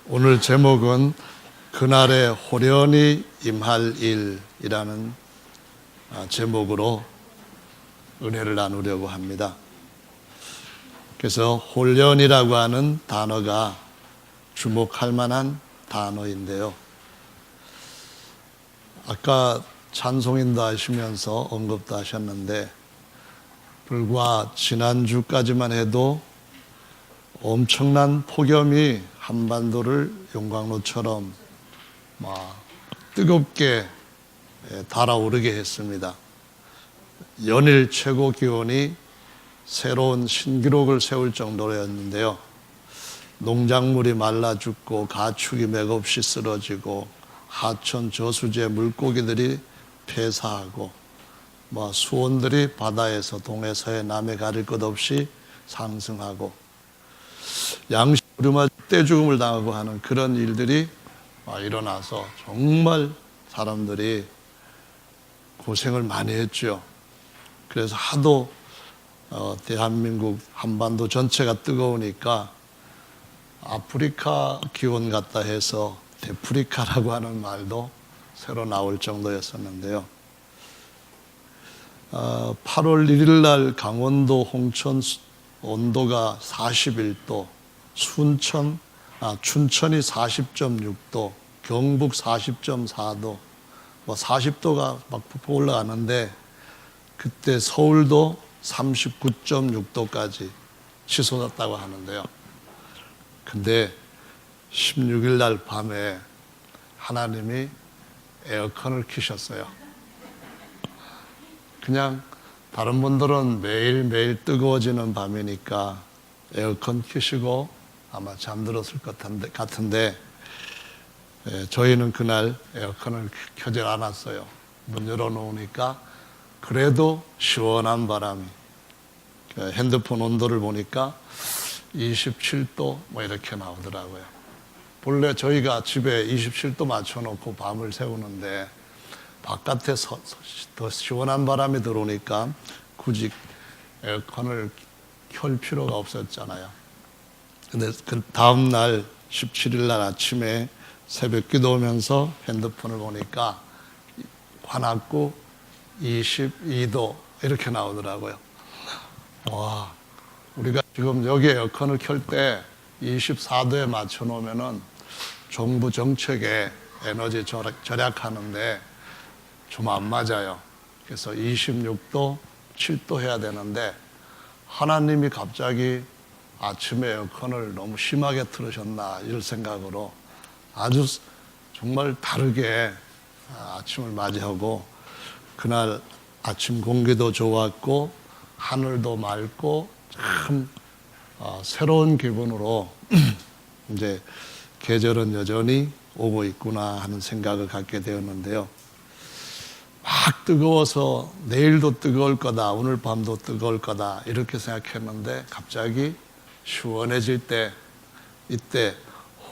오늘 제목은 그날에 호련히 임할 일이라는 제목으로 은혜를 나누려고 합니다. 그래서 호련이라고 하는 단어가 주목할 만한 단어인데요. 아까 찬송인도 하시면서 언급도 하셨는데 불과 지난주까지만 해도 엄청난 폭염이 한반도를 용광로처럼 뜨겁게 달아오르게 했습니다. 연일 최고 기온이 새로운 신기록을 세울 정도였는데요. 농작물이 말라 죽고 가축이 맥없이 쓰러지고 하천 저수지의 물고기들이 폐사하고 수온들이 바다에서 동해서에 남해 가릴 것 없이 상승하고 양식으로 떼죽음을 당하고 하는 그런 일들이 일어나서 정말 사람들이 고생을 많이 했죠. 그래서 하도 대한민국 한반도 전체가 뜨거우니까 아프리카 기온 같다 해서 데프리카라고 하는 말도 새로 나올 정도였었는데요. 8월 1일 날 강원도 홍천 온도가 41도, 춘천이 40.6도, 경북 40.4도, 40도가 막 푹푹 올라가는데 그때 서울도 39.6도까지 치솟았다고 하는데요. 근데 16일 날 밤에 하나님이 에어컨을 켜셨어요. 그냥 다른 분들은 매일매일 뜨거워지는 밤이니까 에어컨 켜시고 아마 잠들었을 것 같은데 저희는 그날 에어컨을 켜질 않았어요. 문 열어놓으니까 그래도 시원한 바람이, 핸드폰 온도를 보니까 27도 이렇게 나오더라고요. 본래 저희가 집에 27도 맞춰놓고 밤을 새우는데 바깥에 더 시원한 바람이 들어오니까 굳이 에어컨을 켤 필요가 없었잖아요. 근데 그 다음 날 17일 날 아침에 새벽 기도 오면서 핸드폰을 보니까 관악구 22도 이렇게 나오더라고요. 와, 우리가 지금 여기 에어컨을 켤 때 24도에 맞춰 놓으면은 정부 정책에 에너지 절약하는데 좀 안 맞아요. 그래서 26도, 7도 해야 되는데 하나님이 갑자기 아침에 에어컨을 너무 심하게 틀으셨나 이런 생각으로 아주 정말 다르게 아침을 맞이하고 그날 아침 공기도 좋았고 하늘도 맑고 참 새로운 기분으로 이제 계절은 여전히 오고 있구나 하는 생각을 갖게 되었는데요. 막 뜨거워서 내일도 뜨거울 거다, 오늘 밤도 뜨거울 거다 이렇게 생각했는데 갑자기 시원해질 때 이때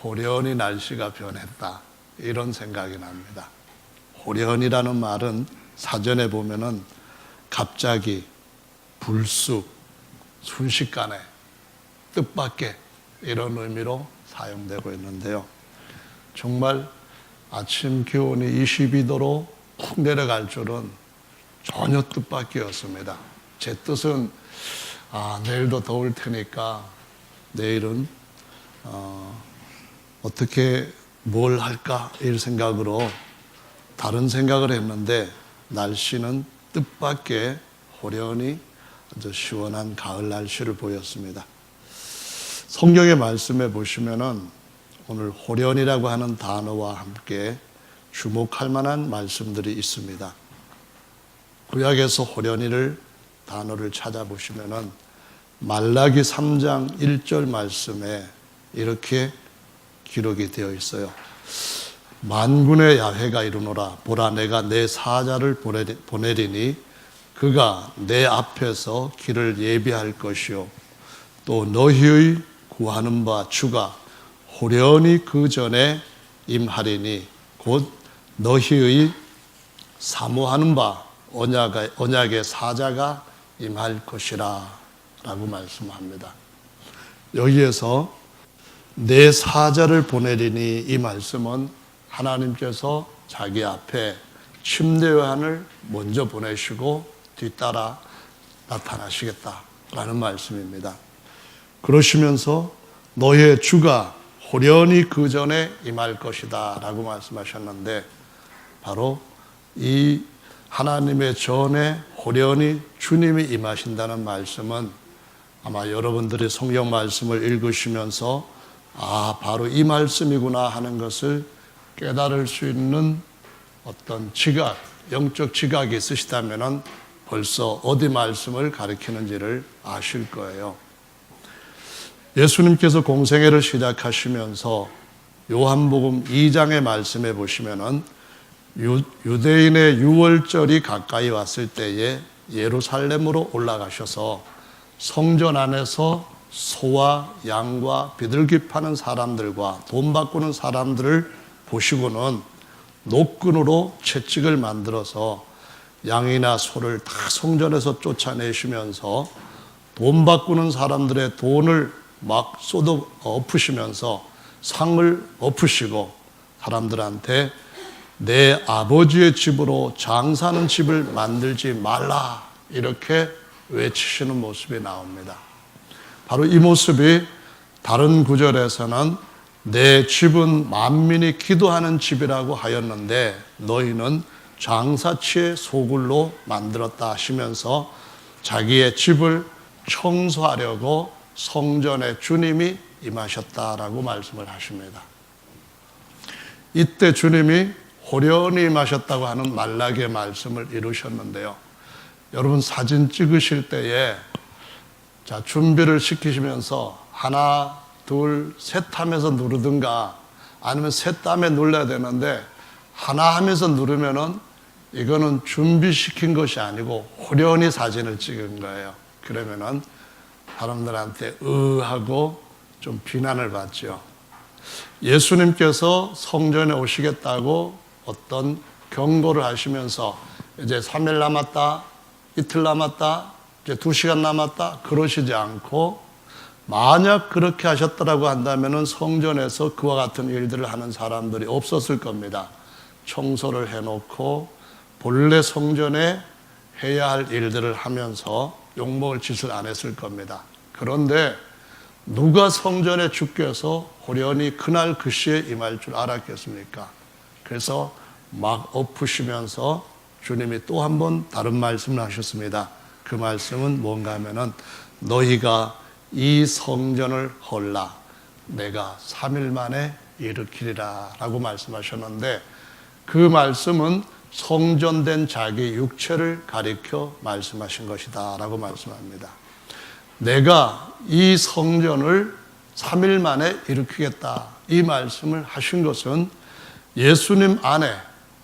호련히 날씨가 변했다 이런 생각이 납니다. 호련이라는 말은 사전에 보면은 갑자기, 불쑥, 순식간에, 뜻밖의 이런 의미로 사용되고 있는데요. 정말 아침 기온이 22도로 훅 내려갈 줄은 전혀 뜻밖이었습니다. 제 뜻은 내일도 더울 테니까 내일은 어떻게 뭘 할까 이런 생각으로 다른 생각을 했는데 날씨는 뜻밖의 호련히 아주 시원한 가을 날씨를 보였습니다. 성경의 말씀에 보시면은 오늘 호련이라고 하는 단어와 함께 주목할 만한 말씀들이 있습니다. 구약에서 호련이를 단어를 찾아보시면은 말라기 3장 1절 말씀에 이렇게 기록이 되어 있어요. 만군의 야훼가 이르노라. 보라, 내가 내 사자를 보내리니 그가 내 앞에서 길을 예비할 것이요 또 너희의 구하는 바 주가 호련히 그 전에 임하리니 곧 너희의 사모하는 바 언약의 사자가 임할 것이라 라고 말씀합니다. 여기에서 내 사자를 보내리니, 이 말씀은 하나님께서 자기 앞에 침례 요한을 먼저 보내시고 뒤따라 나타나시겠다라는 말씀입니다. 그러시면서 너의 주가 호련히 그 전에 임할 것이다 라고 말씀하셨는데, 바로 이 하나님의 전에 호련히 주님이 임하신다는 말씀은 아마 여러분들이 성경 말씀을 읽으시면서 바로 이 말씀이구나 하는 것을 깨달을 수 있는 어떤 지각, 영적 지각이 있으시다면 벌써 어디 말씀을 가리키는지를 아실 거예요. 예수님께서 공생애를 시작하시면서 요한복음 2장의 말씀에 보시면은 유대인의 유월절이 가까이 왔을 때에 예루살렘으로 올라가셔서 성전 안에서 소와 양과 비둘기 파는 사람들과 돈 바꾸는 사람들을 보시고는 노끈으로 채찍을 만들어서 양이나 소를 다 성전에서 쫓아내시면서 돈 바꾸는 사람들의 돈을 막 쏟아 엎으시면서 상을 엎으시고 사람들한테 내 아버지의 집으로 장사하는 집을 만들지 말라 이렇게 외치시는 모습이 나옵니다. 바로 이 모습이 다른 구절에서는 내 집은 만민이 기도하는 집이라고 하였는데 너희는 장사치의 소굴로 만들었다 하시면서 자기의 집을 청소하려고 성전에 주님이 임하셨다라고 말씀을 하십니다. 이때 주님이 호련히 임하셨다고 하는 말라기의 말씀을 이루셨는데요. 여러분 사진 찍으실 때에 준비를 시키시면서 하나, 둘, 셋 하면서 누르든가 아니면 셋 다음에 눌러야 되는데 하나 하면서 누르면은 이거는 준비시킨 것이 아니고 호련히 사진을 찍은 거예요. 그러면은 사람들한테 하고 좀 비난을 받죠. 예수님께서 성전에 오시겠다고 어떤 경고를 하시면서 이제 3일 남았다, 이틀 남았다, 이제 2시간 남았다 그러시지 않고, 만약 그렇게 하셨더라고 한다면은 성전에서 그와 같은 일들을 하는 사람들이 없었을 겁니다. 청소를 해놓고 본래 성전에 해야 할 일들을 하면서 욕먹을 짓을 안 했을 겁니다. 그런데 누가 성전에 주께서 호련히 그날 그 시에 임할 줄 알았겠습니까? 그래서 막 엎으시면서 주님이 또 한 번 다른 말씀을 하셨습니다. 그 말씀은 뭔가 하면은 너희가 이 성전을 헐라 내가 3일 만에 일으키리라 라고 말씀하셨는데, 그 말씀은 성전된 자기 육체를 가리켜 말씀하신 것이다 라고 말씀합니다. 내가 이 성전을 3일 만에 일으키겠다 이 말씀을 하신 것은 예수님 안에,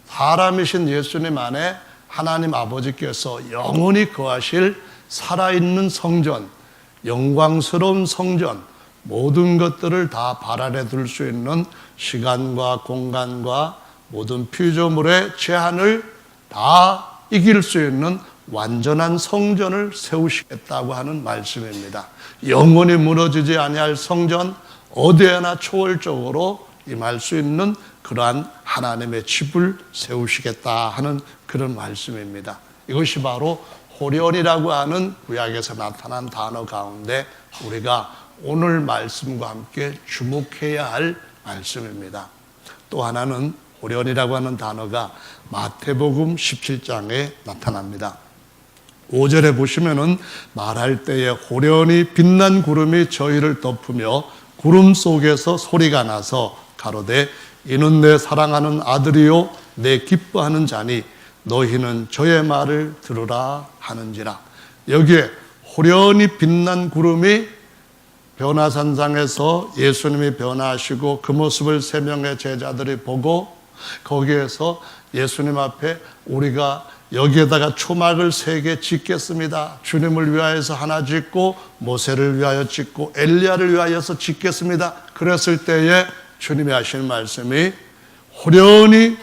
사람이신 예수님 안에 하나님 아버지께서 영원히 거하실 살아있는 성전, 영광스러운 성전, 모든 것들을 다 발 아래 둘 수 있는 시간과 공간과 모든 피조물의 제한을 다 이길 수 있는 완전한 성전을 세우시겠다고 하는 말씀입니다. 영원히 무너지지 아니할 성전, 어디에나 초월적으로 임할 수 있는 그러한 하나님의 집을 세우시겠다 하는 그런 말씀입니다. 이것이 바로 호련이라고 하는 구약에서 나타난 단어 가운데 우리가 오늘 말씀과 함께 주목해야 할 말씀입니다. 또 하나는 호련이라고 하는 단어가 마태복음 17장에 나타납니다. 5절에 보시면은 말할 때에 호련히 빛난 구름이 저희를 덮으며 구름 속에서 소리가 나서 가로되 이는 내 사랑하는 아들이요 내 기뻐하는 자니 너희는 저의 말을 들으라 하는지라. 여기에 호련히 빛난 구름이 변화산상에서 예수님이 변화하시고 그 모습을 세 명의 제자들이 보고 거기에서 예수님 앞에 우리가 여기에다가 초막을 3개 짓겠습니다. 주님을 위하여서 하나 짓고 모세를 위하여 짓고 엘리야를 위하여서 짓겠습니다. 그랬을 때에 주님이 하시는 말씀이 호련히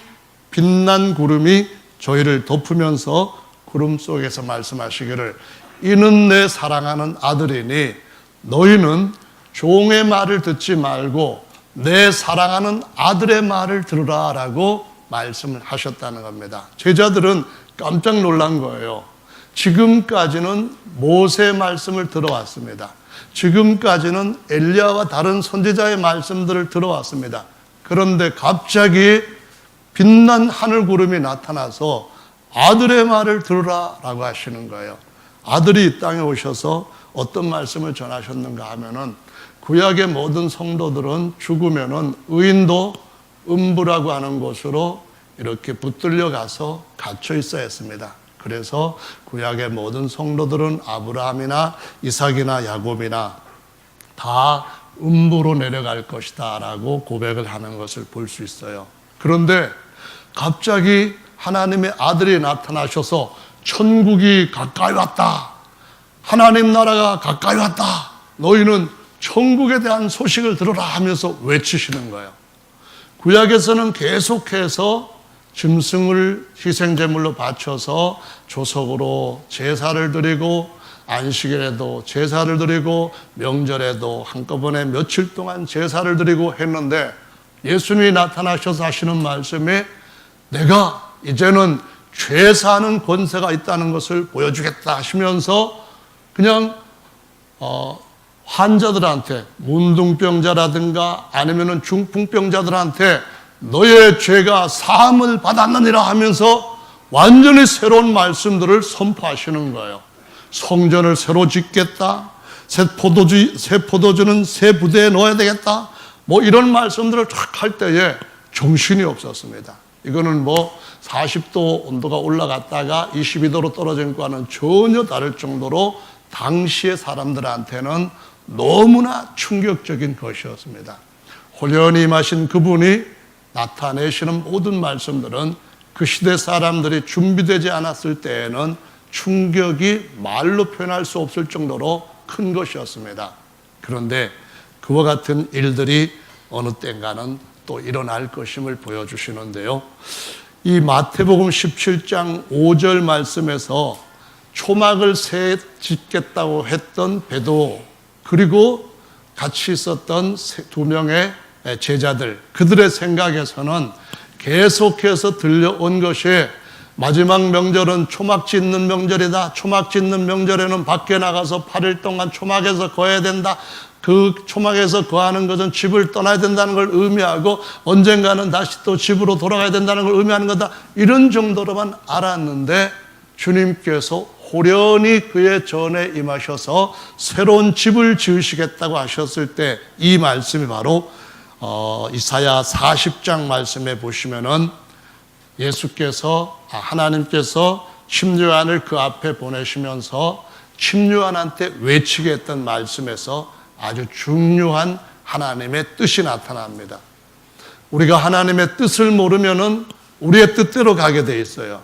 빛난 구름이 저희를 덮으면서 구름 속에서 말씀하시기를 이는 내 사랑하는 아들이니 너희는 종의 말을 듣지 말고 내 사랑하는 아들의 말을 들으라 라고 말씀을 하셨다는 겁니다. 제자들은 깜짝 놀란 거예요. 지금까지는 모세의 말씀을 들어왔습니다. 지금까지는 엘리야와 다른 선지자의 말씀들을 들어왔습니다. 그런데 갑자기 빛난 하늘 구름이 나타나서 아들의 말을 들으라 라고 하시는 거예요. 아들이 이 땅에 오셔서 어떤 말씀을 전하셨는가 하면은, 구약의 모든 성도들은 죽으면은 의인도 음부라고 하는 곳으로 이렇게 붙들려 가서 갇혀 있어야 했습니다. 그래서 구약의 모든 성도들은 아브라함이나 이삭이나 야곱이나 다 음부로 내려갈 것이다 라고 고백을 하는 것을 볼 수 있어요. 그런데 갑자기 하나님의 아들이 나타나셔서 천국이 가까이 왔다, 하나님 나라가 가까이 왔다, 너희는 천국에 대한 소식을 들어라 하면서 외치시는 거예요. 구약에서는 계속해서 짐승을 희생제물로 바쳐서 조석으로 제사를 드리고, 안식일에도 제사를 드리고, 명절에도 한꺼번에 며칠 동안 제사를 드리고 했는데, 예수님이 나타나셔서 하시는 말씀이 내가 이제는 죄 사는 권세가 있다는 것을 보여주겠다 하시면서 그냥 환자들한테, 문둥병자라든가 아니면은 중풍병자들한테 너의 죄가 사함을 받았느니라 하면서 완전히 새로운 말씀들을 선포하시는 거예요. 성전을 새로 짓겠다, 새 포도주는 새 부대에 넣어야 되겠다, 뭐 이런 말씀들을 쫙 할 때에 정신이 없었습니다. 이거는 뭐 40도 온도가 올라갔다가 22도로 떨어진 것과는 전혀 다를 정도로 당시의 사람들한테는 너무나 충격적인 것이었습니다. 호련히 임하신 그분이 나타내시는 모든 말씀들은 그 시대 사람들이 준비되지 않았을 때에는 충격이 말로 표현할 수 없을 정도로 큰 것이었습니다. 그런데 그와 같은 일들이 어느 때인가는 또 일어날 것임을 보여주시는데요. 이 마태복음 17장 5절 말씀에서 초막을 새 짓겠다고 했던 베드로, 그리고 같이 있었던 두 명의 제자들, 그들의 생각에서는 계속해서 들려온 것이 마지막 명절은 초막 짓는 명절이다, 초막 짓는 명절에는 밖에 나가서 8일 동안 초막에서 거해야 된다, 그 초막에서 거하는 것은 집을 떠나야 된다는 걸 의미하고 언젠가는 다시 또 집으로 돌아가야 된다는 걸 의미하는 거다, 이런 정도로만 알았는데 주님께서 호련히 그의 전에 임하셔서 새로운 집을 지으시겠다고 하셨을 때 이 말씀이 바로 이사야 40장 말씀에 보시면은 하나님께서 침례요한을 그 앞에 보내시면서 침례요한한테 외치게 했던 말씀에서 아주 중요한 하나님의 뜻이 나타납니다. 우리가 하나님의 뜻을 모르면은 우리의 뜻대로 가게 돼 있어요.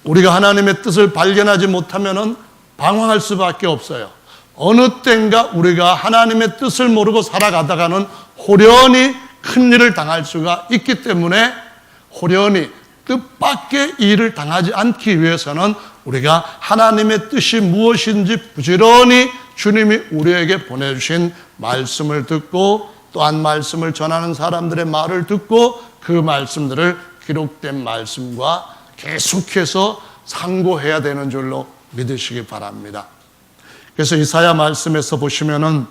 우리가 하나님의 뜻을 발견하지 못하면은 방황할 수밖에 없어요. 어느 때인가 우리가 하나님의 뜻을 모르고 살아가다가는 호련히 큰 일을 당할 수가 있기 때문에, 호련히 뜻밖의 일을 당하지 않기 위해서는 우리가 하나님의 뜻이 무엇인지 부지런히 주님이 우리에게 보내주신 말씀을 듣고, 또한 말씀을 전하는 사람들의 말을 듣고 그 말씀들을 기록된 말씀과 계속해서 상고해야 되는 줄로 믿으시기 바랍니다. 그래서 이사야 말씀에서 보시면은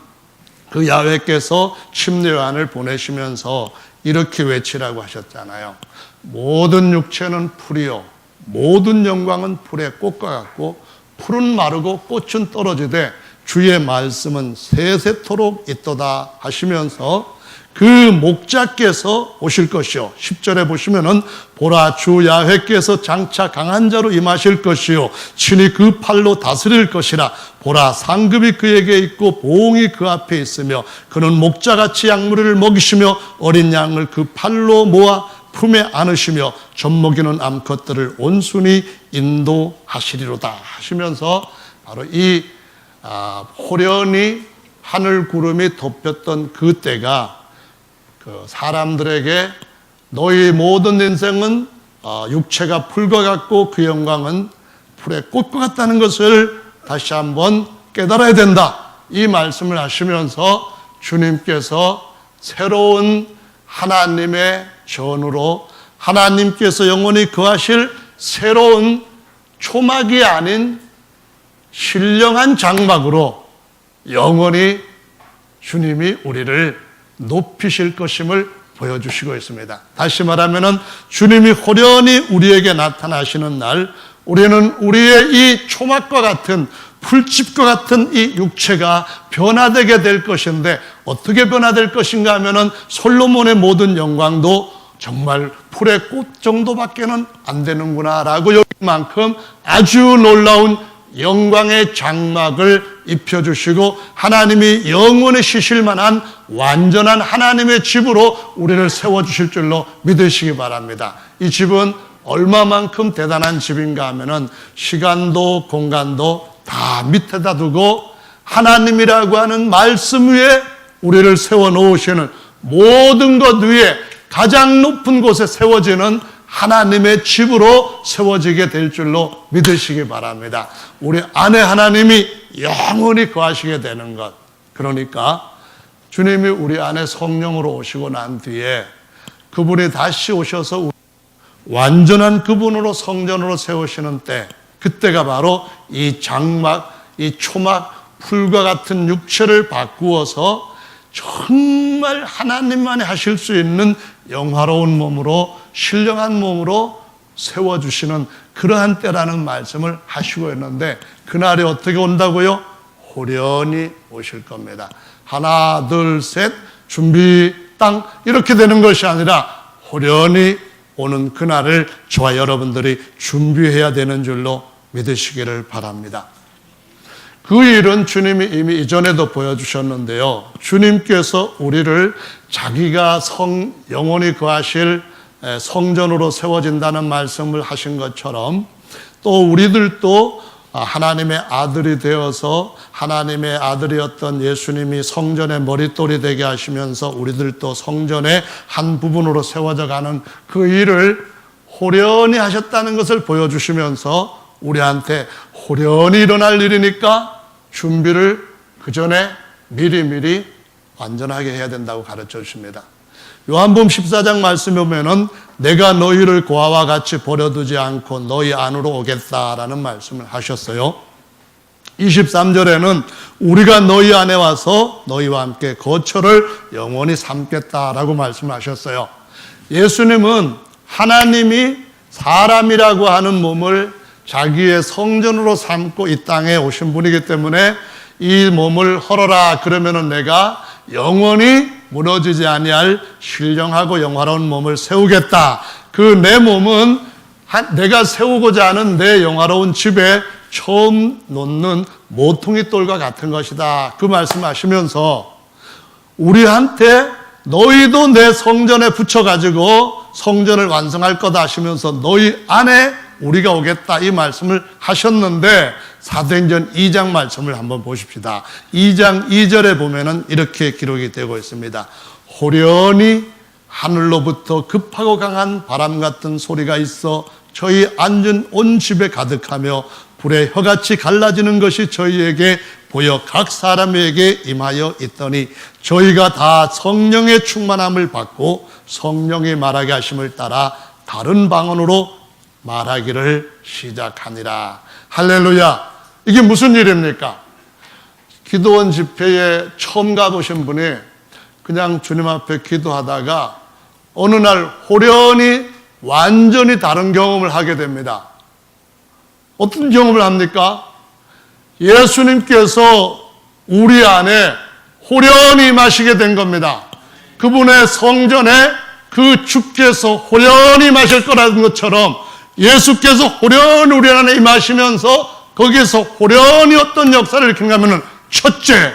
그 야훼께서 침례요한을 보내시면서 이렇게 외치라고 하셨잖아요. 모든 육체는 풀이요, 모든 영광은 풀의 꽃과 같고 풀은 마르고 꽃은 떨어지되 주의 말씀은 세세토록 있도다 하시면서 그 목자께서 오실 것이요, 10절에 보시면은 보라 주 야훼께서 장차 강한 자로 임하실 것이요 친히 그 팔로 다스릴 것이라. 보라 상급이 그에게 있고 보응이 그 앞에 있으며 그는 목자같이 양무리를 먹이시며 어린 양을 그 팔로 모아 품에 안으시며 젖먹이는 암컷들을 온순히 인도하시리로다 하시면서 바로 이 호련히 하늘 구름이 덮였던 그 때가 그 사람들에게 너희 모든 인생은 육체가 풀과 같고 그 영광은 풀의 꽃과 같다는 것을 다시 한번 깨달아야 된다, 이 말씀을 하시면서 주님께서 새로운 하나님의 전으로 하나님께서 영원히 거하실 새로운 초막이 아닌 신령한 장막으로 영원히 주님이 우리를 높이실 것임을 보여주시고 있습니다. 다시 말하면 주님이 호련히 우리에게 나타나시는 날, 우리는 우리의 이 초막과 같은 풀집과 같은 이 육체가 변화되게 될 것인데, 어떻게 변화될 것인가 하면은 솔로몬의 모든 영광도 정말 풀의 꽃 정도밖에는 안 되는구나 라고 여길 만큼 아주 놀라운 영광의 장막을 입혀주시고, 하나님이 영원히 쉬실 만한 완전한 하나님의 집으로 우리를 세워주실 줄로 믿으시기 바랍니다. 이 집은 얼마만큼 대단한 집인가 하면은 시간도 공간도 다 밑에다 두고 하나님이라고 하는 말씀 위에 우리를 세워놓으시는, 모든 것 위에 가장 높은 곳에 세워지는 하나님의 집으로 세워지게 될 줄로 믿으시기 바랍니다. 우리 안에 하나님이 영원히 거하시게 되는 것, 그러니까 주님이 우리 안에 성령으로 오시고 난 뒤에 그분이 다시 오셔서 완전한 그분으로 성전으로 세우시는 때, 그때가 바로 이 장막, 이 초막, 풀과 같은 육체를 바꾸어서 정말 하나님만이 하실 수 있는 영화로운 몸으로, 신령한 몸으로 세워주시는 그러한 때라는 말씀을 하시고 있는데, 그날이 어떻게 온다고요? 호련히 오실 겁니다. 하나 둘 셋 준비 땅 이렇게 되는 것이 아니라 호련히 오는 그날을 저와 여러분들이 준비해야 되는 줄로 믿으시기를 바랍니다. 그 일은 주님이 이미 이전에도 보여주셨는데요, 주님께서 우리를 자기가 영원히 거하실 성전으로 세워진다는 말씀을 하신 것처럼, 또 우리들도 하나님의 아들이 되어서 하나님의 아들이었던 예수님이 성전의 머릿돌이 되게 하시면서 우리들도 성전의 한 부분으로 세워져 가는 그 일을 호련히 하셨다는 것을 보여주시면서 우리한테 호련히 일어날 일이니까 준비를 그 전에 미리미리 완전하게 해야 된다고 가르쳐 주십니다. 요한복음 14장 말씀에 보면은 내가 너희를 고아와 같이 버려두지 않고 너희 안으로 오겠다라는 말씀을 하셨어요. 23절에는 우리가 너희 안에 와서 너희와 함께 거처를 영원히 삼겠다라고 말씀하셨어요. 예수님은 하나님이 사람이라고 하는 몸을 자기의 성전으로 삼고 이 땅에 오신 분이기 때문에 이 몸을 헐어라 그러면은 내가 영원히 무너지지 아니할 신령하고 영화로운 몸을 세우겠다. 그 내 몸은 내가 세우고자 하는 내 영화로운 집에 처음 놓는 모퉁이 돌과 같은 것이다. 그 말씀하시면서 우리한테 너희도 내 성전에 붙여가지고 성전을 완성할 거다 하시면서 너희 안에 우리가 오겠다 이 말씀을 하셨는데, 사도행전 2장 말씀을 한번 보십시다. 2장 2절에 보면은 이렇게 기록이 되고 있습니다. 호련히 하늘로부터 급하고 강한 바람 같은 소리가 있어 저희 앉은 온 집에 가득하며 불의 혀같이 갈라지는 것이 저희에게 보여 각 사람에게 임하여 있더니 저희가 다 성령의 충만함을 받고 성령이 말하게 하심을 따라 다른 방언으로 말하기를 시작하니라. 할렐루야. 이게 무슨 일입니까? 기도원 집회에 처음 가보신 분이 그냥 주님 앞에 기도하다가 어느 날 호련히 완전히 다른 경험을 하게 됩니다. 어떤 경험을 합니까? 예수님께서 우리 안에 호련히 임하시게 된 겁니다. 그분의 성전에 그 주께서 호련히 임하실 거라는 것처럼 예수께서 호련히 우리 안에 임하시면서 거기에서 호련히 어떤 역사를 일으키는가 하면, 첫째,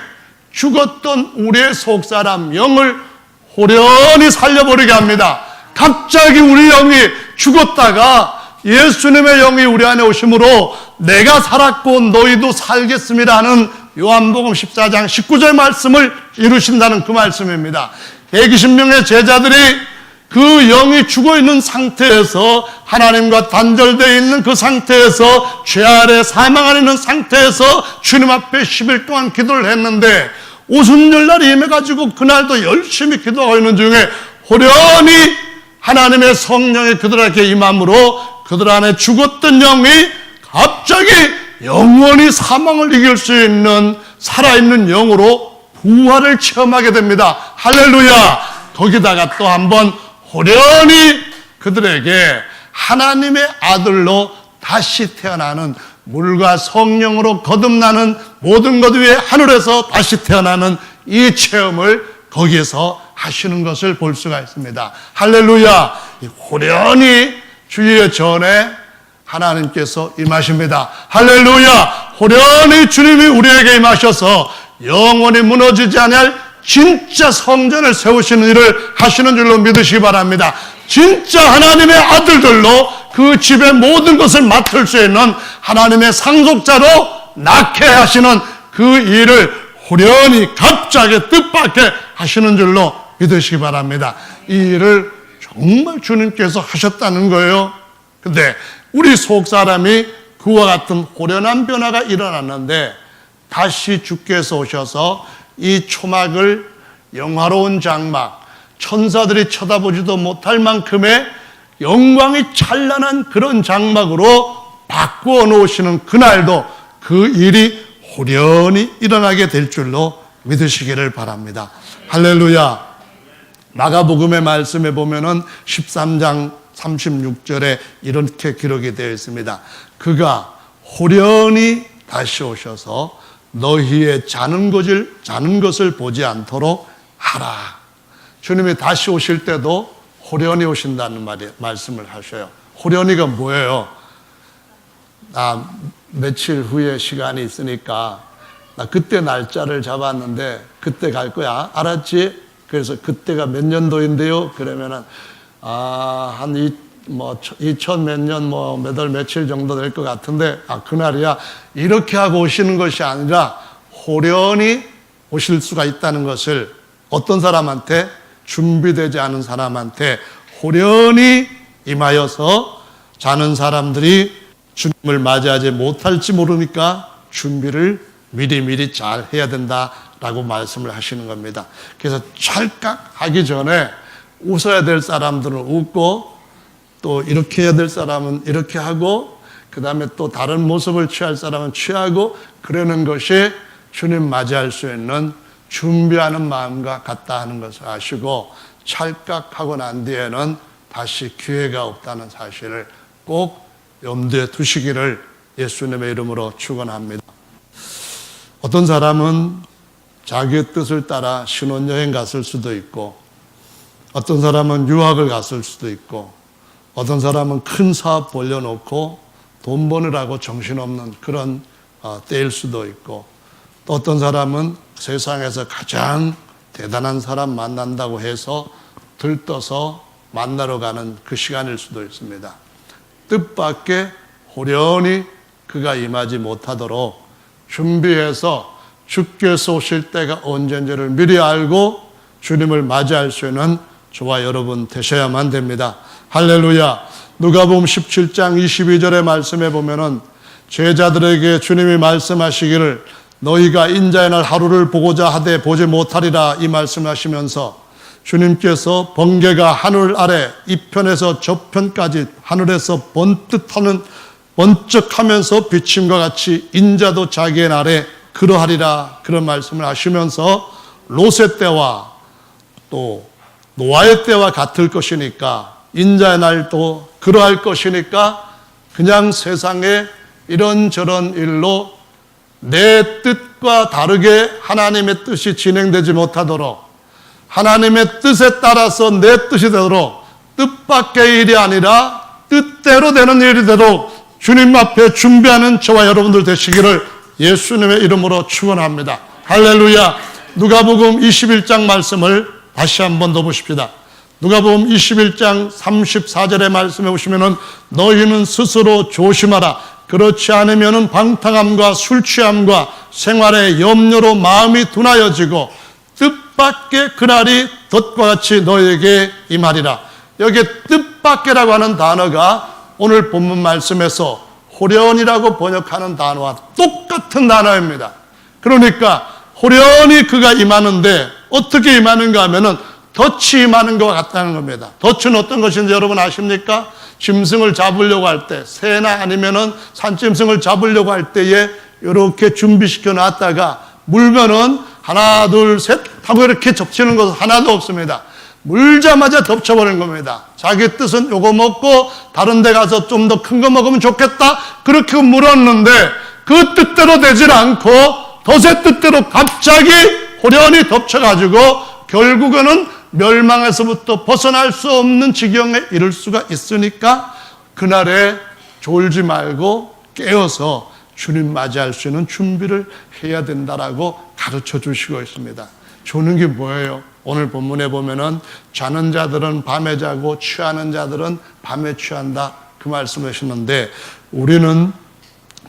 죽었던 우리의 속사람 영을 호련히 살려버리게 합니다. 갑자기 우리 영이 죽었다가 예수님의 영이 우리 안에 오심으로 내가 살았고 너희도 살겠습니다 하는 요한복음 14장 19절 말씀을 이루신다는 그 말씀입니다. 120명의 제자들이 그 영이 죽어있는 상태에서, 하나님과 단절되어 있는 그 상태에서, 죄 아래 사망 안에 있는 상태에서 주님 앞에 10일 동안 기도를 했는데 오순절날이 임해가지고 그날도 열심히 기도하고 있는 중에 호련히 하나님의 성령이 그들에게 임함으로 그들 안에 죽었던 영이 갑자기 영원히 사망을 이길 수 있는 살아있는 영으로 부활을 체험하게 됩니다. 할렐루야. 거기다가 또 한번 호련히 그들에게 하나님의 아들로 다시 태어나는, 물과 성령으로 거듭나는 모든 것 위에 하늘에서 다시 태어나는 이 체험을 거기에서 하시는 것을 볼 수가 있습니다. 할렐루야. 호련히 주의 전에 하나님께서 임하십니다. 할렐루야. 호련히 주님이 우리에게 임하셔서 영원히 무너지지 않을 진짜 성전을 세우시는 일을 하시는 줄로 믿으시기 바랍니다. 진짜 하나님의 아들들로 그 집의 모든 것을 맡을 수 있는 하나님의 상속자로 낳게 하시는 그 일을 호련히 갑자기 뜻밖에 하시는 줄로 믿으시기 바랍니다. 이 일을 정말 주님께서 하셨다는 거예요. 근데 우리 속 사람이 그와 같은 호련한 변화가 일어났는데 다시 주께서 오셔서 이 초막을 영화로운 장막, 천사들이 쳐다보지도 못할 만큼의 영광이 찬란한 그런 장막으로 바꾸어 놓으시는 그날도 그 일이 호련히 일어나게 될 줄로 믿으시기를 바랍니다. 할렐루야. 마가복음의 말씀에 보면은 13장 36절에 이렇게 기록이 되어 있습니다. 그가 호련히 다시 오셔서 너희의 자는 것을 보지 않도록 하라. 주님이 다시 오실 때도 호련히 오신다는 말씀을 하셔요. 호련히가 뭐예요? 나 며칠 후에 시간이 있으니까 나 그때 날짜를 잡았는데 그때 갈 거야. 알았지? 그래서 그때가 몇 년도인데요? 그러면은 한 2000 몇 년 몇 월 며칠 정도 될 것 같은데 그날이야. 이렇게 하고 오시는 것이 아니라 호련히 오실 수가 있다는 것을 어떤 사람한테, 준비되지 않은 사람한테 호련히 임하여서 자는 사람들이 주님을 맞이하지 못할지 모르니까 준비를 미리미리 잘 해야 된다라고 말씀을 하시는 겁니다. 그래서 찰칵하기 전에 웃어야 될 사람들은 웃고 또 이렇게 해야 될 사람은 이렇게 하고 그 다음에 또 다른 모습을 취할 사람은 취하고 그러는 것이 주님 맞이할 수 있는 준비하는 마음과 같다 하는 것을 아시고 찰칵하고 난 뒤에는 다시 기회가 없다는 사실을 꼭 염두에 두시기를 예수님의 이름으로 축원합니다. 어떤 사람은 자기의 뜻을 따라 신혼여행 갔을 수도 있고 어떤 사람은 유학을 갔을 수도 있고 어떤 사람은 큰 사업 벌려놓고 돈 버느라고 정신없는 그런 때일 수도 있고 또 어떤 사람은 세상에서 가장 대단한 사람 만난다고 해서 들떠서 만나러 가는 그 시간일 수도 있습니다. 뜻밖의 호련히 그가 임하지 못하도록 준비해서 주께서 오실 때가 언제인지를 미리 알고 주님을 맞이할 수 있는 저와 여러분 되셔야만 됩니다. 할렐루야. 누가복음 17장 22절의 말씀에 보면은 제자들에게 주님이 말씀하시기를 너희가 인자의 날 하루를 보고자 하되 보지 못하리라 이 말씀하시면서 주님께서 번개가 하늘 아래 이편에서 저편까지 하늘에서 번쩍하면서 비침과 같이 인자도 자기의 날에 그러하리라 그런 말씀을 하시면서 롯의 때와 또 노아의 때와 같을 것이니까 인자의 날도 그러할 것이니까 그냥 세상에 이런저런 일로 내 뜻과 다르게 하나님의 뜻이 진행되지 못하도록 하나님의 뜻에 따라서 내 뜻이 되도록 뜻밖의 일이 아니라 뜻대로 되는 일이 되도록 주님 앞에 준비하는 저와 여러분들 되시기를 예수님의 이름으로 축원합니다. 할렐루야. 누가복음 21장 말씀을 다시 한번 더 보십시다. 누가복음 21장 34절의 말씀에 보시면은 너희는 스스로 조심하라. 그렇지 않으면은 방탕함과 술 취함과 생활의 염려로 마음이 둔하여지고 뜻밖의 그날이 덫과 같이 너에게 임하리라. 여기에 뜻밖이라고 하는 단어가 오늘 본문 말씀에서 호련이라고 번역하는 단어와 똑같은 단어입니다. 그러니까 호련히 그가 임하는데 어떻게 임하는가 하면은 덫이 임하는 것과 같다는 겁니다. 덫은 어떤 것인지 여러분 아십니까? 짐승을 잡으려고 할 때, 새나 아니면은 산짐승을 잡으려고 할 때에 이렇게 준비시켜 놨다가 물면은 하나, 둘, 셋 하고 이렇게 접치는 것은 하나도 없습니다. 물자마자 덮쳐버리는 겁니다. 자기 뜻은 요거 먹고 다른 데 가서 좀 더 큰 거 먹으면 좋겠다. 그렇게 물었는데 그 뜻대로 되질 않고 덫의 뜻대로 갑자기 호련히 덮쳐가지고 결국에는 멸망에서부터 벗어날 수 없는 지경에 이를 수가 있으니까 그날에 졸지 말고 깨어서 주님 맞이할 수 있는 준비를 해야 된다라고 가르쳐 주시고 있습니다. 조는 게 뭐예요? 오늘 본문에 보면은 자는 자들은 밤에 자고 취하는 자들은 밤에 취한다 그 말씀하시는데 우리는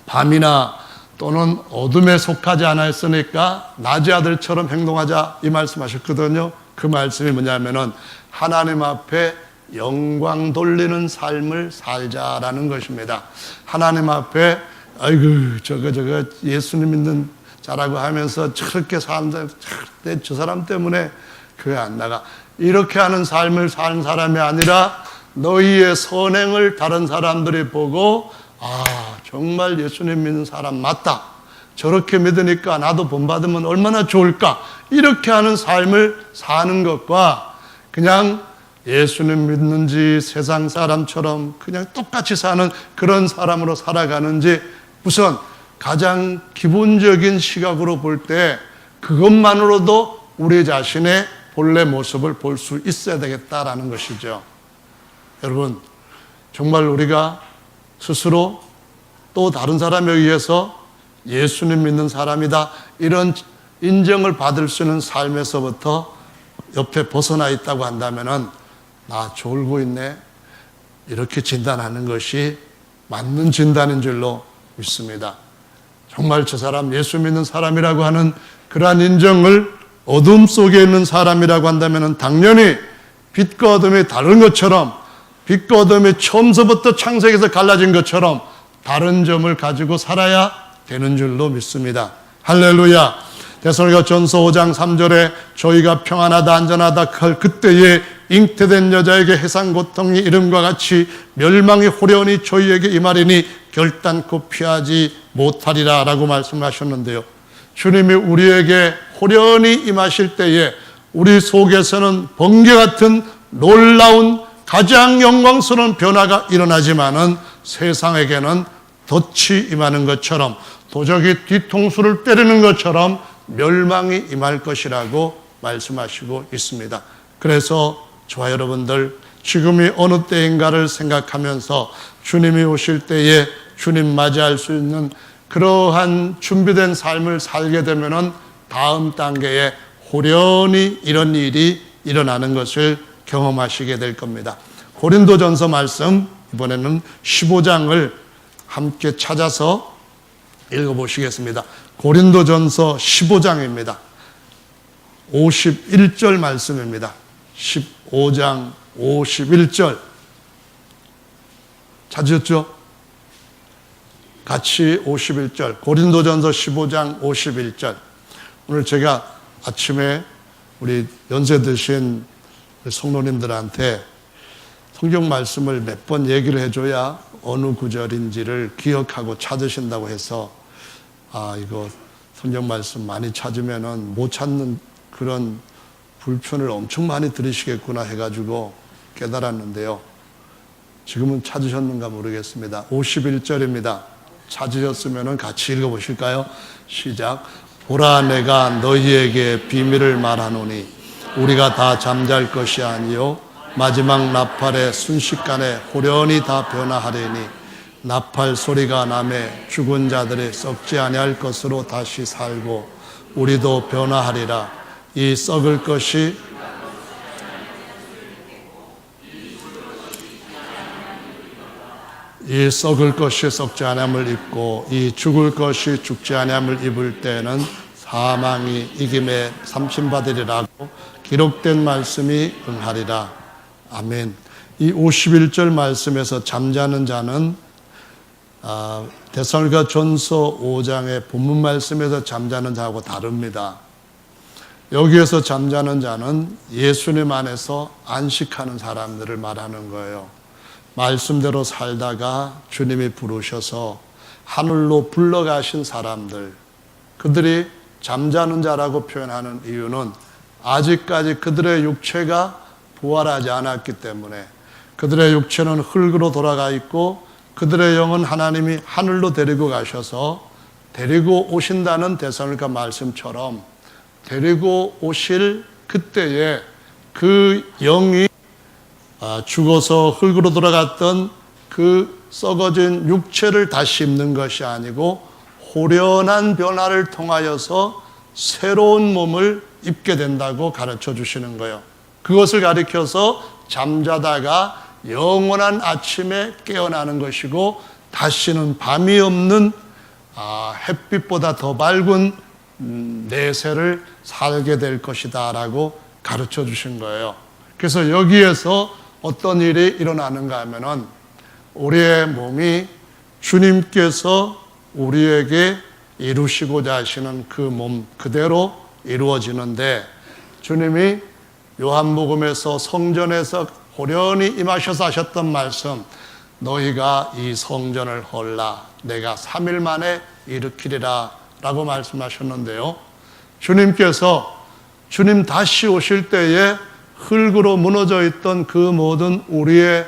밤이나 또는 어둠에 속하지 않았으니까 낮의 아들처럼 행동하자 이 말씀하셨거든요. 그 말씀이 뭐냐면은 하나님 앞에 영광 돌리는 삶을 살자라는 것입니다. 하나님 앞에 아이고 저거 예수님 믿는 자라고 하면서 저렇게 사는데 저 사람 때문에 교회 안 나가 이렇게 하는 삶을 사는 사람이 아니라 너희의 선행을 다른 사람들이 보고 아 정말 예수님 믿는 사람 맞다 저렇게 믿으니까 나도 본받으면 얼마나 좋을까 이렇게 하는 삶을 사는 것과 그냥 예수님 믿는지 세상 사람처럼 그냥 똑같이 사는 그런 사람으로 살아가는지 우선 가장 기본적인 시각으로 볼 때 그것만으로도 우리 자신의 본래 모습을 볼 수 있어야 되겠다라는 것이죠. 여러분 정말 우리가 스스로 또 다른 사람에 의해서 예수님 믿는 사람이다 이런 인정을 받을 수 있는 삶에서부터 옆에 벗어나 있다고 한다면은 나 졸고 있네 이렇게 진단하는 것이 맞는 진단인 줄로 믿습니다. 정말 저 사람 예수 믿는 사람이라고 하는 그러한 인정을 어둠 속에 있는 사람이라고 한다면 당연히 빛과 어둠이 다른 것처럼 빛과 어둠이 처음서부터 창세기에서 갈라진 것처럼 다른 점을 가지고 살아야 되는 줄로 믿습니다. 할렐루야. 데살로니가전서 5장 3절에 저희가 평안하다 안전하다 할 그때에 잉태된 여자에게 해상 고통이 이름과 같이 멸망이 호련히 저희에게 임하리니 결단코 피하지 못하리라 라고 말씀하셨는데요. 주님이 우리에게 호련히 임하실 때에 우리 속에서는 번개 같은 놀라운 가장 영광스러운 변화가 일어나지만은 세상에게는 덫이 임하는 것처럼 도적이 뒤통수를 때리는 것처럼 멸망이 임할 것이라고 말씀하시고 있습니다. 그래서 저와 여러분들 지금이 어느 때인가를 생각하면서 주님이 오실 때에 주님 맞이할 수 있는 그러한 준비된 삶을 살게 되면은 다음 단계에 호련히 이런 일이 일어나는 것을 경험하시게 될 겁니다. 고린도전서 말씀 이번에는 15장을 함께 찾아서 읽어보시겠습니다. 고린도전서 15장입니다. 51절 말씀입니다. 15장 51절 찾으셨죠? 같이 51절 고린도전서 15장 51절 오늘 제가 아침에 우리 연세 드신 성도님들한테 성경 말씀을 몇 번 얘기를 해줘야 어느 구절인지를 기억하고 찾으신다고 해서 이거 성경 말씀 많이 찾으면은 못 찾는 그런 불편을 엄청 많이 들으시겠구나 해가지고 깨달았는데요. 지금은 찾으셨는가 모르겠습니다. 51절입니다. 찾으셨으면 같이 읽어보실까요? 시작. 보라 내가 너희에게 비밀을 말하노니 우리가 다 잠잘 것이 아니요 마지막 나팔의 순식간에 호련히 다 변화하리니 나팔 소리가 나매 죽은 자들이 썩지 아니할 것으로 다시 살고 우리도 변화하리라. 이 썩을 것이 썩지 아니함을 입고 이 죽을 것이 죽지 아니함을 입을 때는 사망이 이김에 삼신받으리라고 기록된 말씀이 응하리라. 아멘. 이 51절 말씀에서 잠자는 자는 데살로니가전서 5장의 본문 말씀에서 잠자는 자하고 다릅니다. 여기에서 잠자는 자는 예수님 안에서 안식하는 사람들을 말하는 거예요. 말씀대로 살다가 주님이 부르셔서 하늘로 불러가신 사람들, 그들이 잠자는 자라고 표현하는 이유는 아직까지 그들의 육체가 부활하지 않았기 때문에, 그들의 육체는 흙으로 돌아가 있고 그들의 영은 하나님이 하늘로 데리고 가셔서 데리고 오신다는 데살로니가 말씀처럼 데리고 오실 그때에 그 영이 죽어서 흙으로 돌아갔던 그 썩어진 육체를 다시 입는 것이 아니고 호련한 변화를 통하여서 새로운 몸을 입게 된다고 가르쳐 주시는 거예요. 그것을 가리켜서 잠자다가 영원한 아침에 깨어나는 것이고 다시는 밤이 없는 햇빛보다 더 밝은 내세를 살게 될 것이다 라고 가르쳐 주신 거예요. 그래서 여기에서 어떤 일이 일어나는가 하면은 우리의 몸이 주님께서 우리에게 이루시고자 하시는 그 몸 그대로 이루어지는데, 주님이 요한복음에서 성전에서 호련히 임하셔서 하셨던 말씀, 너희가 이 성전을 헐라 내가 3일 만에 일으키리라 라고 말씀하셨는데요. 주님 다시 오실 때에 흙으로 무너져 있던 그 모든 우리의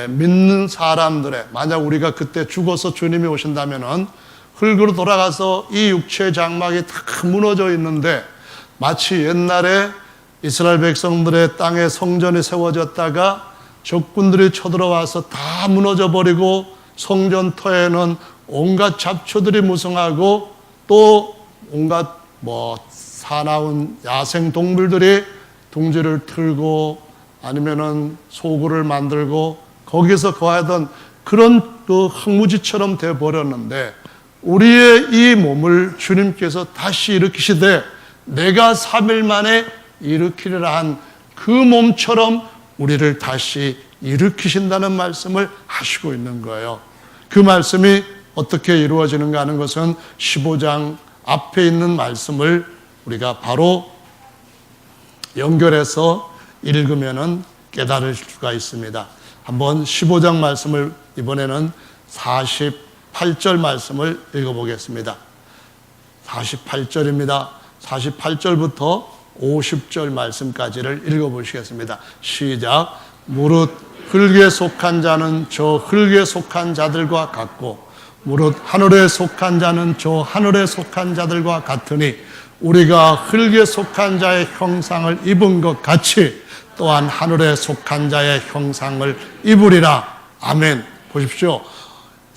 믿는 사람들의, 만약 우리가 그때 죽어서 주님이 오신다면은 흙으로 돌아가서 이 육체의 장막이 다 무너져 있는데, 마치 옛날에 이스라엘 백성들의 땅에 성전이 세워졌다가 적군들이 쳐들어와서 다 무너져 버리고 성전터에는 온갖 잡초들이 무성하고 또 온갖 사나운 야생 동물들이 둥지를 틀고 아니면은 소굴을 만들고 거기서 거하던 그런 그 황무지처럼 돼 버렸는데, 우리의 이 몸을 주님께서 다시 일으키시되 내가 3일 만에 일으키리라 한 그 몸처럼 우리를 다시 일으키신다는 말씀을 하시고 있는 거예요. 그 말씀이 어떻게 이루어지는가 하는 것은 15장 앞에 있는 말씀을 우리가 바로 연결해서 읽으면은 깨달을 수가 있습니다. 한번 15장 말씀을 이번에는 48절 말씀을 읽어보겠습니다. 48절입니다. 48절부터 50절 말씀까지를 읽어보시겠습니다. 시작. 무릇 흙에 속한 자는 저 흙에 속한 자들과 같고 무릇 하늘에 속한 자는 저 하늘에 속한 자들과 같으니 우리가 흙에 속한 자의 형상을 입은 것 같이 또한 하늘에 속한 자의 형상을 입으리라. 아멘. 보십시오.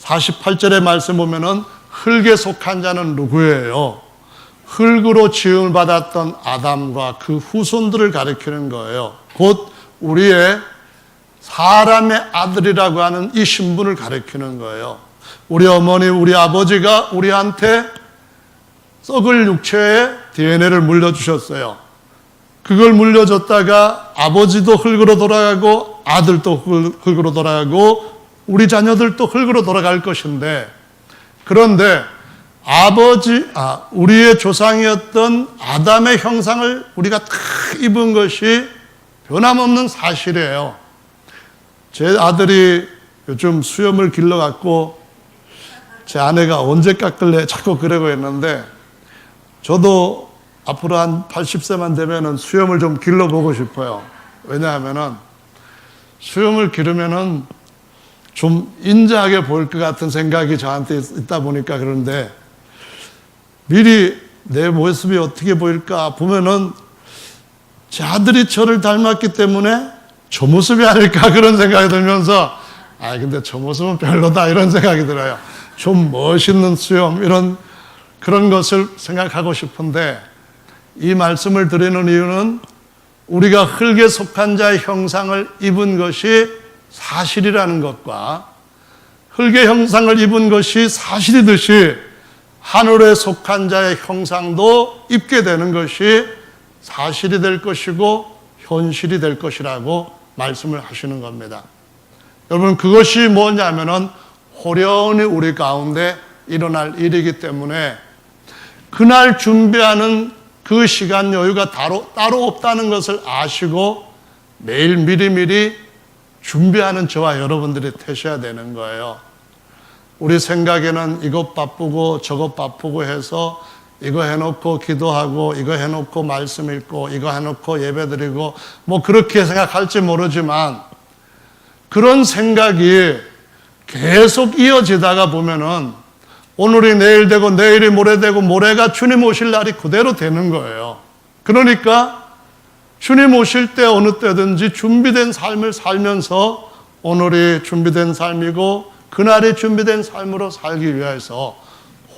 48절의 말씀 보면은 흙에 속한 자는 누구예요? 흙으로 지음을 받았던 아담과 그 후손들을 가리키는 거예요. 곧 우리의 사람의 아들이라고 하는 이 신분을 가리키는 거예요. 우리 어머니, 우리 아버지가 우리한테 썩을 육체의 DNA를 물려주셨어요. 그걸 물려줬다가 아버지도 흙으로 돌아가고 아들도 흙으로 돌아가고 우리 자녀들도 흙으로 돌아갈 것인데, 그런데 우리의 조상이었던 아담의 형상을 우리가 다 입은 것이 변함없는 사실이에요. 제 아들이 요즘 수염을 길러갖고 제 아내가 언제 깎을래 자꾸 그러고 있는데, 저도 앞으로 한 80세만 되면은 수염을 좀 길러보고 싶어요. 왜냐하면은 수염을 기르면은 좀 인자하게 보일 것 같은 생각이 저한테 있다 보니까 그런데, 미리 내 모습이 어떻게 보일까 보면은 제 아들이 저를 닮았기 때문에 저 모습이 아닐까 그런 생각이 들면서, 근데 저 모습은 별로다 이런 생각이 들어요. 좀 멋있는 수염 그런 것을 생각하고 싶은데, 이 말씀을 드리는 이유는 우리가 흙에 속한 자의 형상을 입은 것이 사실이라는 것과 흙의 형상을 입은 것이 사실이듯이 하늘에 속한 자의 형상도 입게 되는 것이 사실이 될 것이고 현실이 될 것이라고 말씀을 하시는 겁니다. 여러분, 그것이 뭐냐면은 호련히 우리 가운데 일어날 일이기 때문에 그날 준비하는 그 시간 여유가 따로 없다는 것을 아시고 매일 미리미리 준비하는 저와 여러분들이 되셔야 되는 거예요. 우리 생각에는 이것 바쁘고 저것 바쁘고 해서 이거 해놓고 기도하고 이거 해놓고 말씀 읽고 이거 해놓고 예배드리고 뭐 그렇게 생각할지 모르지만 그런 생각이 계속 이어지다가 보면은 오늘이 내일 되고 내일이 모레 되고 모레가 주님 오실 날이 그대로 되는 거예요. 그러니까 주님 오실 때 어느 때든지 준비된 삶을 살면서 오늘이 준비된 삶이고 그날이 준비된 삶으로 살기 위해서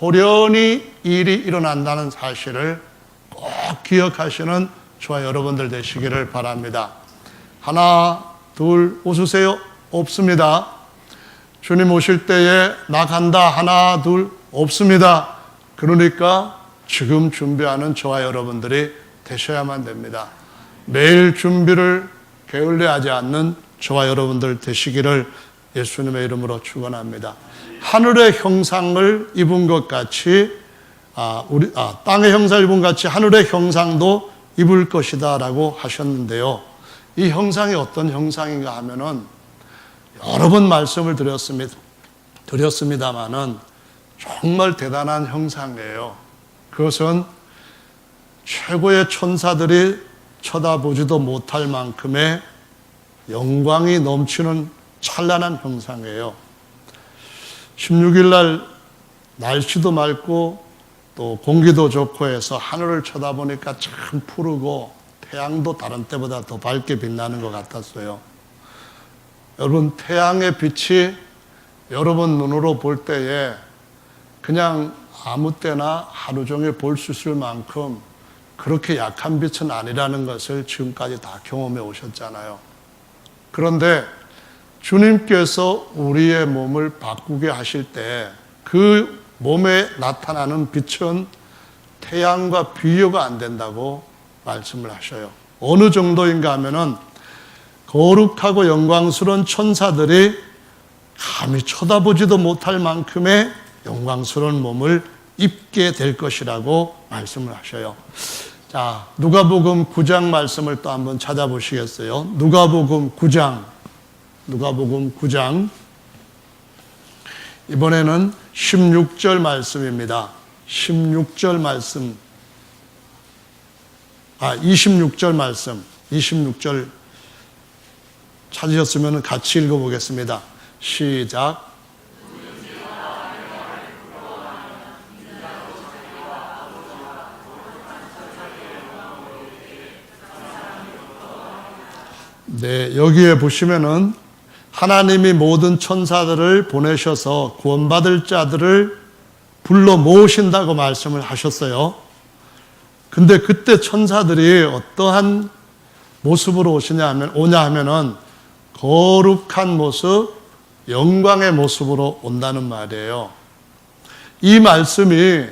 호련히 일이 일어난다는 사실을 꼭 기억하시는 저와 여러분들 되시기를 바랍니다. 하나, 둘, 웃으세요? 없습니다. 주님 오실 때에 나 간다 하나, 둘 없습니다. 그러니까 지금 준비하는 저와 여러분들이 되셔야만 됩니다. 매일 준비를 게을리하지 않는 저와 여러분들 되시기를 예수님의 이름으로 축원합니다. 하늘의 형상을 입은 것 같이 땅의 형상을 입은 것 같이 하늘의 형상도 입을 것이다 라고 하셨는데요. 이 형상이 어떤 형상인가 하면은 여러 번 말씀을 드렸습니다마는 정말 대단한 형상이에요. 그것은 최고의 천사들이 쳐다보지도 못할 만큼의 영광이 넘치는 찬란한 형상이에요. 16일 날 날씨도 맑고 또 공기도 좋고 해서 하늘을 쳐다보니까 참 푸르고 태양도 다른 때보다 더 밝게 빛나는 것 같았어요. 여러분, 태양의 빛이 여러분 눈으로 볼 때에 그냥 아무 때나 하루 종일 볼 수 있을 만큼 그렇게 약한 빛은 아니라는 것을 지금까지 다 경험해 오셨잖아요. 그런데 주님께서 우리의 몸을 바꾸게 하실 때 그 몸에 나타나는 빛은 태양과 비교가 안 된다고 말씀을 하셔요. 어느 정도인가 하면은 거룩하고 영광스러운 천사들이 감히 쳐다보지도 못할 만큼의 영광스러운 몸을 입게 될 것이라고 말씀을 하셔요. 자, 누가복음 9장 말씀을 또 한번 찾아보시겠어요? 누가복음 9장. 이번에는 16절 말씀입니다. 26절 말씀. 26절 찾으셨으면 같이 읽어보겠습니다. 시작. 네, 여기에 보시면은 하나님이 모든 천사들을 보내셔서 구원받을 자들을 불러 모으신다고 말씀을 하셨어요. 근데 그때 천사들이 어떠한 모습으로 오냐 하면은 거룩한 모습, 영광의 모습으로 온다는 말이에요. 이 말씀이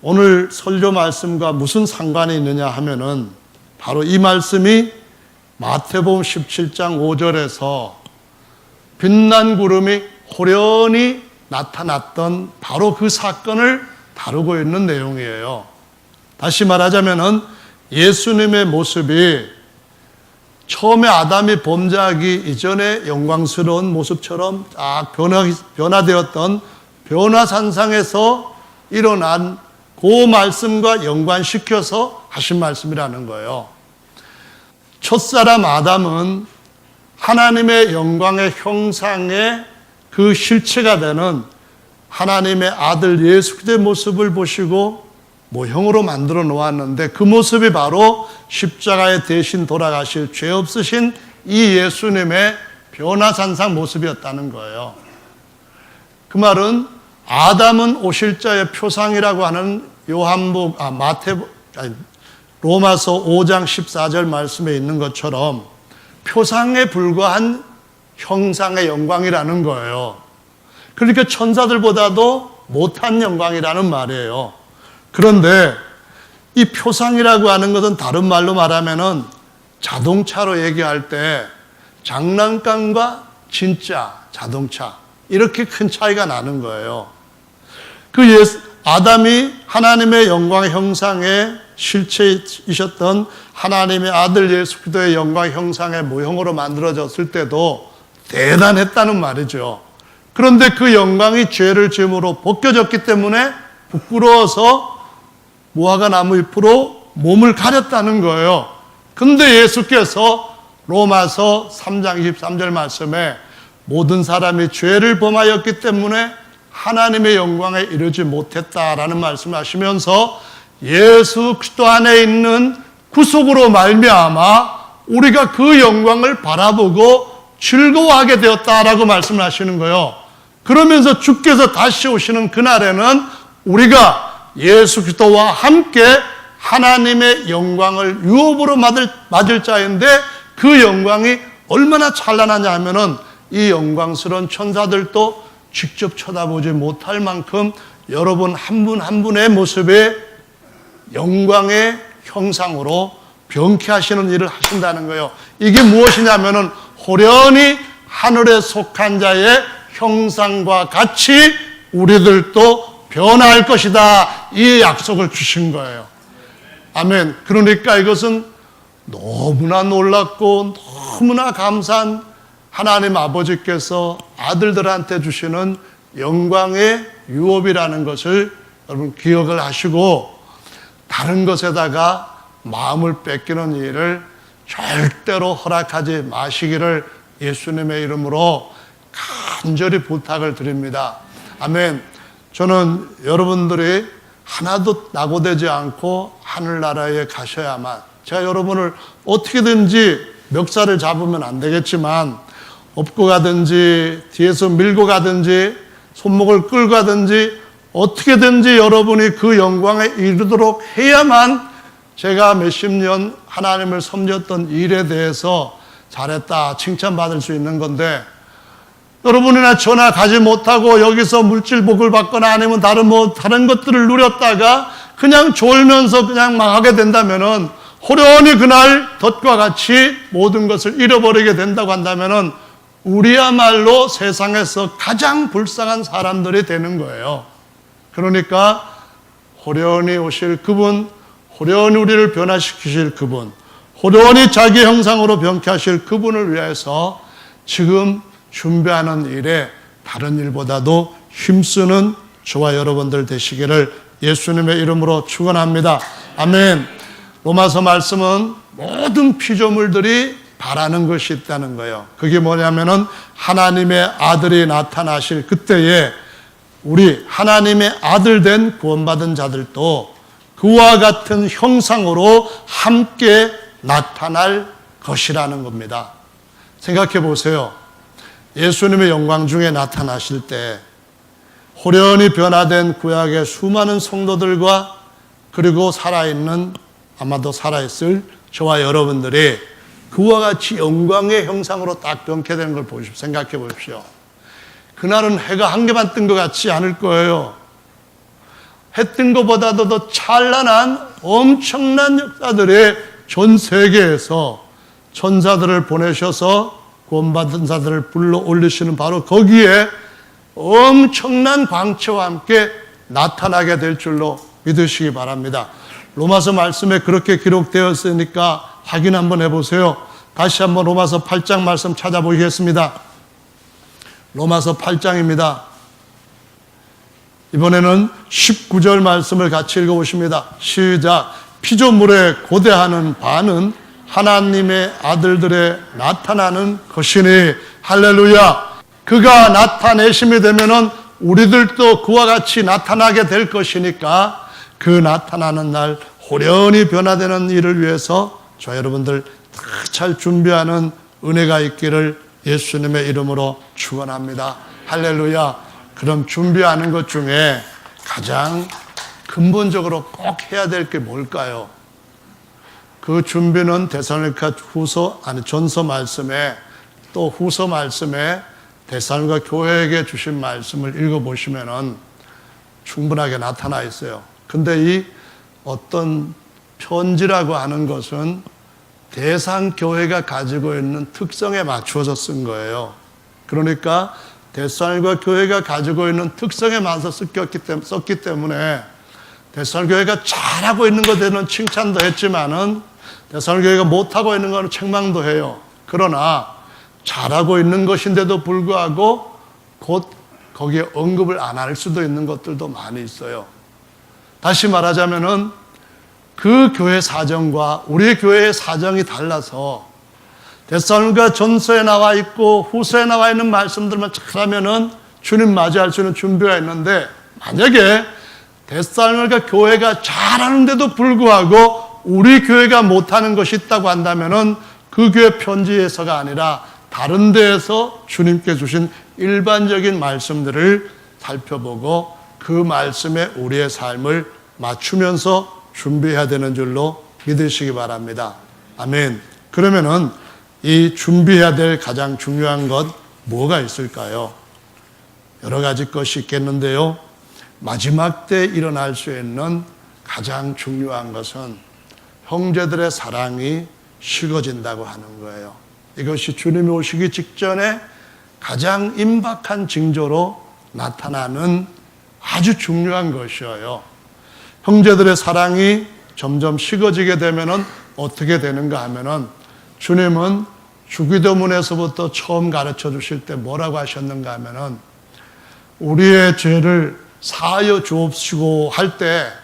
오늘 설교 말씀과 무슨 상관이 있느냐 하면은 바로 이 말씀이 마태복음 17장 5절에서 빛난 구름이 호련히 나타났던 바로 그 사건을 다루고 있는 내용이에요. 다시 말하자면은 예수님의 모습이 처음에 아담이 범죄하기 이전의 영광스러운 모습처럼 딱 변화되었던 변화산상에서 일어난 그 말씀과 연관시켜서 하신 말씀이라는 거예요. 첫사람 아담은 하나님의 영광의 형상의 그 실체가 되는 하나님의 아들 예수 그리스도의 모습을 보시고 모형으로 만들어 놓았는데 그 모습이 바로 십자가에 대신 돌아가실 죄 없으신 이 예수님의 변화산상 모습이었다는 거예요. 그 말은 아담은 오실 자의 표상이라고 하는 로마서 5장 14절 말씀에 있는 것처럼 표상에 불과한 형상의 영광이라는 거예요. 그러니까 천사들보다도 못한 영광이라는 말이에요. 그런데 이 표상이라고 하는 것은 다른 말로 말하면은 자동차로 얘기할 때 장난감과 진짜 자동차 이렇게 큰 차이가 나는 거예요. 아담이 하나님의 영광의 형상의 실체이셨던 하나님의 아들 예수 그리스도의 영광의 형상의 모형으로 만들어졌을 때도 대단했다는 말이죠. 그런데 그 영광이 죄를 지음으로 벗겨졌기 때문에 부끄러워서 무화과 나무 잎으로 몸을 가렸다는 거예요. 근데 예수께서 로마서 3장 23절 말씀에 모든 사람이 죄를 범하였기 때문에 하나님의 영광에 이르지 못했다라는 말씀을 하시면서 예수 그리스도 안에 있는 구속으로 말미암아 우리가 그 영광을 바라보고 즐거워하게 되었다라고 말씀을 하시는 거예요. 그러면서 주께서 다시 오시는 그날에는 우리가 예수 그리스도와 함께 하나님의 영광을 유업으로 맞을 자인데 그 영광이 얼마나 찬란하냐 하면은 이 영광스러운 천사들도 직접 쳐다보지 못할 만큼 여러분 한 분 한 분의 모습에 영광의 형상으로 병쾌하시는 일을 하신다는 거예요. 이게 무엇이냐면은 호련히 하늘에 속한 자의 형상과 같이 우리들도 변할 것이다. 이 약속을 주신 거예요. 아멘. 그러니까 이것은 너무나 놀랍고 너무나 감사한 하나님 아버지께서 아들들한테 주시는 영광의 유업이라는 것을 여러분 기억을 하시고 다른 것에다가 마음을 뺏기는 일을 절대로 허락하지 마시기를 예수님의 이름으로 간절히 부탁을 드립니다. 아멘. 저는 여러분들이 하나도 낙오되지 않고 하늘나라에 가셔야만, 제가 여러분을 어떻게든지 멱살을 잡으면 안 되겠지만 업고 가든지 뒤에서 밀고 가든지 손목을 끌고 가든지 어떻게든지 여러분이 그 영광에 이르도록 해야만 제가 몇십 년 하나님을 섬겼던 일에 대해서 잘했다 칭찬받을 수 있는 건데, 여러분이나 저나 가지 못하고 여기서 물질복을 받거나 아니면 다른 것들을 누렸다가 그냥 졸면서 그냥 망하게 된다면은, 호련히 그날 덫과 같이 모든 것을 잃어버리게 된다고 한다면은 우리야말로 세상에서 가장 불쌍한 사람들이 되는 거예요. 그러니까 호련히 오실 그분, 호련히 우리를 변화시키실 그분, 호련히 자기 형상으로 변케하실 그분을 위해서 지금 준비하는 일에 다른 일보다도 힘쓰는 저와 여러분들 되시기를 예수님의 이름으로 축원합니다. 아멘. 로마서 말씀은 모든 피조물들이 바라는 것이 있다는 거예요. 그게 뭐냐면은 하나님의 아들이 나타나실 그때에 우리 하나님의 아들 된 구원받은 자들도 그와 같은 형상으로 함께 나타날 것이라는 겁니다. 생각해 보세요. 예수님의 영광 중에 나타나실 때 호련히 변화된 구약의 수많은 성도들과 그리고 살아있는, 아마도 살아있을 저와 여러분들이 그와 같이 영광의 형상으로 딱 변케되는 걸 보십시오. 생각해 보십시오. 그날은 해가 한 개만 뜬 것 같지 않을 거예요. 해 뜬 것보다도 더 찬란한 엄청난 역사들이 전 세계에서 천사들을 보내셔서 구원받은 자들을 불러 올리시는 바로 거기에 엄청난 광채와 함께 나타나게 될 줄로 믿으시기 바랍니다. 로마서 말씀에 그렇게 기록되었으니까 확인 한번 해보세요. 다시 한번 로마서 8장 말씀 찾아보겠습니다. 로마서 8장입니다. 이번에는 19절 말씀을 같이 읽어보십니다. 시작. 피조물에 고대하는 바는 하나님의 아들들의 나타나는 것이니, 할렐루야. 그가 나타내심이 되면은 우리들도 그와 같이 나타나게 될 것이니까 그 나타나는 날 호련히 변화되는 일을 위해서 저 여러분들 잘 준비하는 은혜가 있기를 예수님의 이름으로 축원합니다. 할렐루야. 그럼 준비하는 것 중에 가장 근본적으로 꼭 해야 될 게 뭘까요? 그 준비는 데살로니가 전서 말씀에, 또 후서 말씀에 데살로니가 교회에게 주신 말씀을 읽어보시면은 충분하게 나타나 있어요. 근데 이 어떤 편지라고 하는 것은 대상 교회가 가지고 있는 특성에 맞추어서 쓴 거예요. 그러니까 데살로니가 교회가 가지고 있는 특성에 맞서 썼기 때문에 데살로니가 교회가 잘하고 있는 것에는 칭찬도 했지만은 데살로니가 교회가 못하고 있는 것은 책망도 해요. 그러나 잘하고 있는 것인데도 불구하고 곧 거기에 언급을 안 할 수도 있는 것들도 많이 있어요. 다시 말하자면은 그 교회 사정과 우리 교회의 사정이 달라서 데살로니가 전서에 나와 있고 후서에 나와 있는 말씀들만 잘하면은 주님 맞이할 수 있는 준비가 있는데, 만약에 데살로니가 교회가 잘하는데도 불구하고 우리 교회가 못하는 것이 있다고 한다면은 그 교회 편지에서가 아니라 다른 데에서 주님께 주신 일반적인 말씀들을 살펴보고 그 말씀에 우리의 삶을 맞추면서 준비해야 되는 줄로 믿으시기 바랍니다. 아멘. 그러면은 이 준비해야 될 가장 중요한 것 뭐가 있을까요? 여러 가지 것이 있겠는데요. 마지막 때 일어날 수 있는 가장 중요한 것은 형제들의 사랑이 식어진다고 하는 거예요. 이것이 주님이 오시기 직전에 가장 임박한 징조로 나타나는 아주 중요한 것이에요. 형제들의 사랑이 점점 식어지게 되면은 어떻게 되는가 하면은, 주님은 주기도문에서부터 처음 가르쳐 주실 때 뭐라고 하셨는가 하면은, 우리의 죄를 사하여 주옵시고 할 때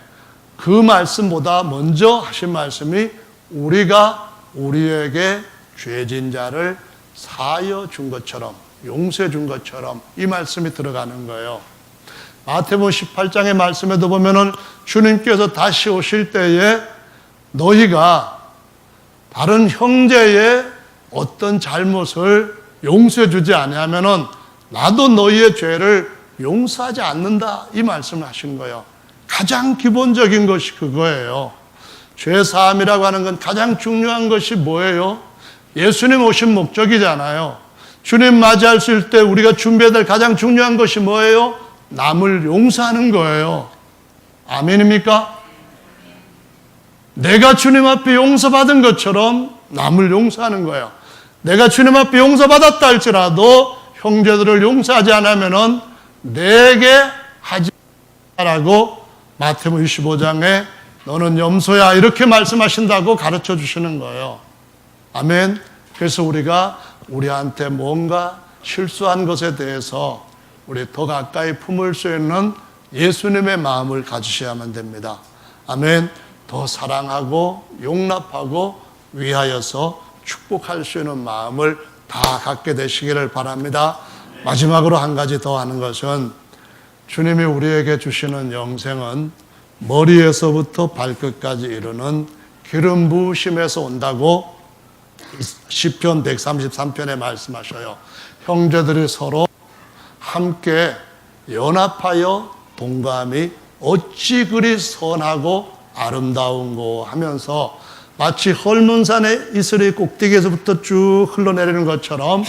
그 말씀보다 먼저 하신 말씀이 우리가 우리에게 죄진 자를 사하여 준 것처럼, 용서해 준 것처럼 이 말씀이 들어가는 거예요. 마태복음 18장의 말씀에도 보면은 주님께서 다시 오실 때에 너희가 다른 형제의 어떤 잘못을 용서해 주지 아니하면은 나도 너희의 죄를 용서하지 않는다, 이 말씀을 하신 거예요. 가장 기본적인 것이 그거예요. 죄 사함이라고 하는 건 가장 중요한 것이 뭐예요? 예수님 오신 목적이잖아요. 주님 맞이하실 때 우리가 준비해야 될 가장 중요한 것이 뭐예요? 남을 용서하는 거예요. 아멘입니까? 내가 주님 앞에 용서받은 것처럼 남을 용서하는 거예요. 내가 주님 앞에 용서받았다 할지라도 형제들을 용서하지 않으면은 내게 하지 말라고 마태복음 25장에 너는 염소야 이렇게 말씀하신다고 가르쳐 주시는 거예요. 아멘. 그래서 우리가 우리한테 뭔가 실수한 것에 대해서 우리 더 가까이 품을 수 있는 예수님의 마음을 가지셔야만 됩니다. 아멘. 더 사랑하고 용납하고 위하여서 축복할 수 있는 마음을 다 갖게 되시기를 바랍니다. 마지막으로 한 가지 더 하는 것은, 주님이 우리에게 주시는 영생은 머리에서부터 발끝까지 이르는 기름 부으심에서 온다고 시편 133편에 말씀하셔요. 형제들이 서로 함께 연합하여 동감이 어찌 그리 선하고 아름다운고 하면서 마치 헐몬산의 이슬이 꼭대기에서부터 쭉 흘러내리는 것처럼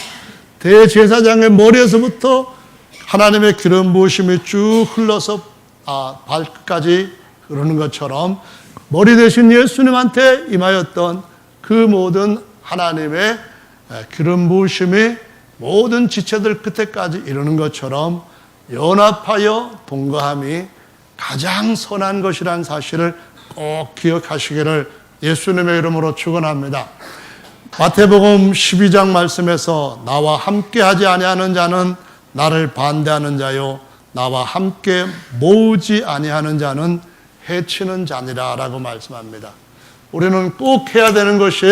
대제사장의 머리에서부터 하나님의 기름 부으심이 쭉 흘러서 발끝까지 흐르는 것처럼 머리 대신 예수님한테 임하였던 그 모든 하나님의 기름 부으심이 모든 지체들 끝에까지 이르는 것처럼 연합하여 동거함이 가장 선한 것이라는 사실을 꼭 기억하시기를 예수님의 이름으로 축원합니다. 마태복음 12장 말씀에서 나와 함께하지 아니하는 자는 나를 반대하는 자요 나와 함께 모으지 아니하는 자는 해치는 자니라 라고 말씀합니다. 우리는 꼭 해야 되는 것이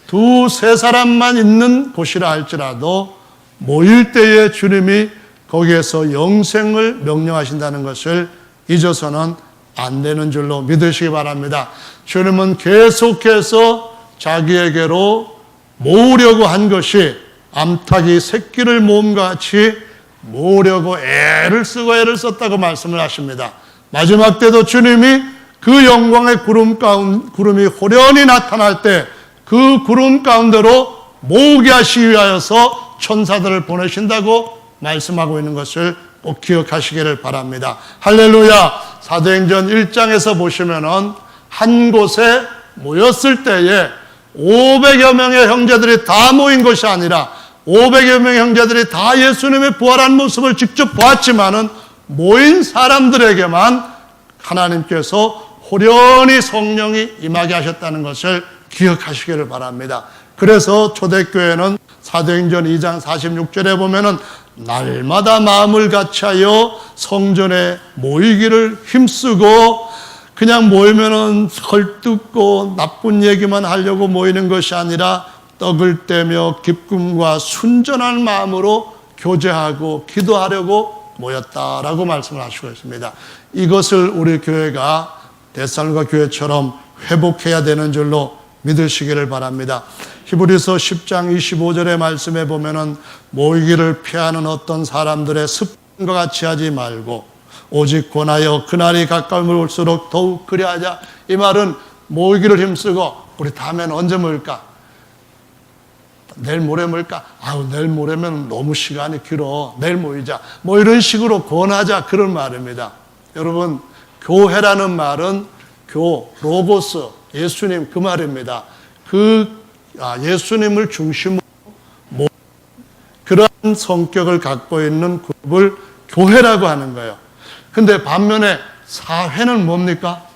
두세 사람만 있는 곳이라 할지라도 모일 때에 주님이 거기에서 영생을 명령하신다는 것을 잊어서는 안 되는 줄로 믿으시기 바랍니다. 주님은 계속해서 자기에게로 모으려고 한 것이 암탉이 새끼를 모음과 같이 모으려고 애를 쓰고 애를 썼다고 말씀을 하십니다. 마지막 때도 주님이 그 영광의 구름이 호련히 나타날 때 그 구름 가운데로 모으게 하시기 위하여서 천사들을 보내신다고 말씀하고 있는 것을 꼭 기억하시기를 바랍니다. 할렐루야. 사도행전 1장에서 보시면은 한 곳에 모였을 때에 500여 명의 형제들이 다 모인 것이 아니라 500여 명의 형제들이 다 예수님의 부활한 모습을 직접 보았지만은 모인 사람들에게만 하나님께서 호련히 성령이 임하게 하셨다는 것을 기억하시기를 바랍니다. 그래서 초대교회는 사도행전 2장 46절에 보면은 날마다 마음을 같이하여 성전에 모이기를 힘쓰고, 그냥 모이면은 헐뜯고 나쁜 얘기만 하려고 모이는 것이 아니라 떡을 떼며 기쁨과 순전한 마음으로 교제하고 기도하려고 모였다라고 말씀을 하시고 있습니다. 이것을 우리 교회가 데살로니가 교회처럼 회복해야 되는 줄로 믿으시기를 바랍니다. 히브리서 10장 25절의 말씀에 보면은 모이기를 피하는 어떤 사람들의 습관과 같이 하지 말고 오직 권하여 그날이 가까움을 올수록 더욱 그리하자. 이 말은 모이기를 힘쓰고 우리 다음에는 언제 모일까? 내일 모레 모일까? 아우, 내일 모레면 너무 시간이 길어. 내일 모이자. 뭐 이런 식으로 권하자, 그런 말입니다. 여러분, 교회라는 말은 로고스, 예수님, 그 말입니다. 예수님을 중심으로 그런 성격을 갖고 있는 그룹을 교회라고 하는 거예요. 근데 반면에 사회는 뭡니까?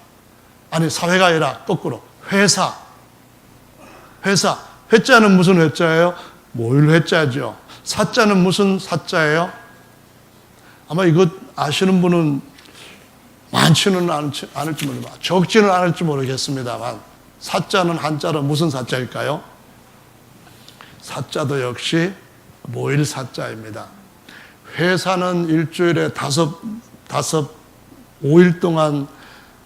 아니, 사회가 아니라 거꾸로 회사. 회자는 무슨 회자예요? 모일 회자죠. 사자는 무슨 사자예요? 아마 이거 아시는 분은 많지는 않을지 모르겠습니다. 적지는 않을지 모르겠습니다만, 사자는 한자로 무슨 사자일까요? 사자도 역시 모일 사자입니다. 회사는 일주일에 5일 동안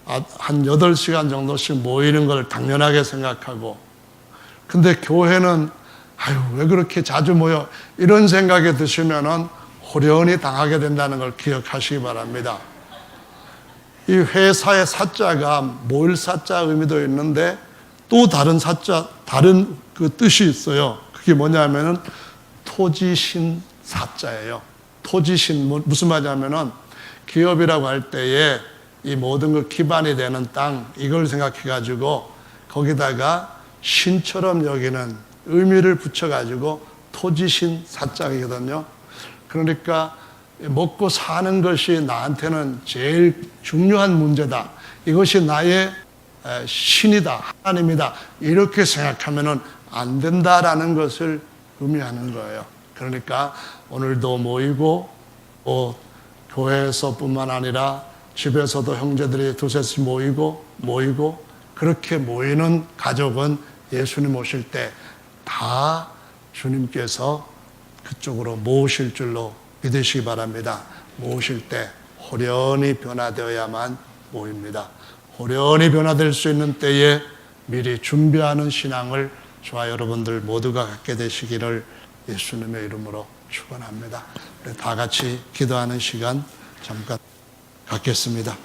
한 8시간 정도씩 모이는 걸 당연하게 생각하고, 근데 교회는 왜 그렇게 자주 모여? 이런 생각이 드시면은 호련히 당하게 된다는 걸 기억하시기 바랍니다. 이 회사의 사자가 모일 사자 의미도 있는데 또 다른 그 뜻이 있어요. 그게 뭐냐면은 토지신 사자예요. 토지신, 무슨 말이냐면은 기업이라고 할 때에 이 모든 것 기반이 되는 땅, 이걸 생각해가지고 거기다가 신처럼 여기는 의미를 붙여가지고 토지신 사자이거든요. 그러니까 먹고 사는 것이 나한테는 제일 중요한 문제다. 이것이 나의 신이다, 하나님이다. 이렇게 생각하면은 안 된다라는 것을 의미하는 거예요. 그러니까 오늘도 모이고, 교회에서뿐만 아니라 집에서도 형제들이 두셋씩 모이고 그렇게 모이는 가족은 예수님 오실 때 다 주님께서 그쪽으로 모으실 줄로 믿으시기 바랍니다. 모으실 때 호련히 변화되어야만 모입니다. 호련히 변화될 수 있는 때에 미리 준비하는 신앙을 저와 여러분들 모두가 갖게 되시기를 예수님의 이름으로 축원합니다. 우리 다 같이 기도하는 시간 잠깐 갖겠습니다.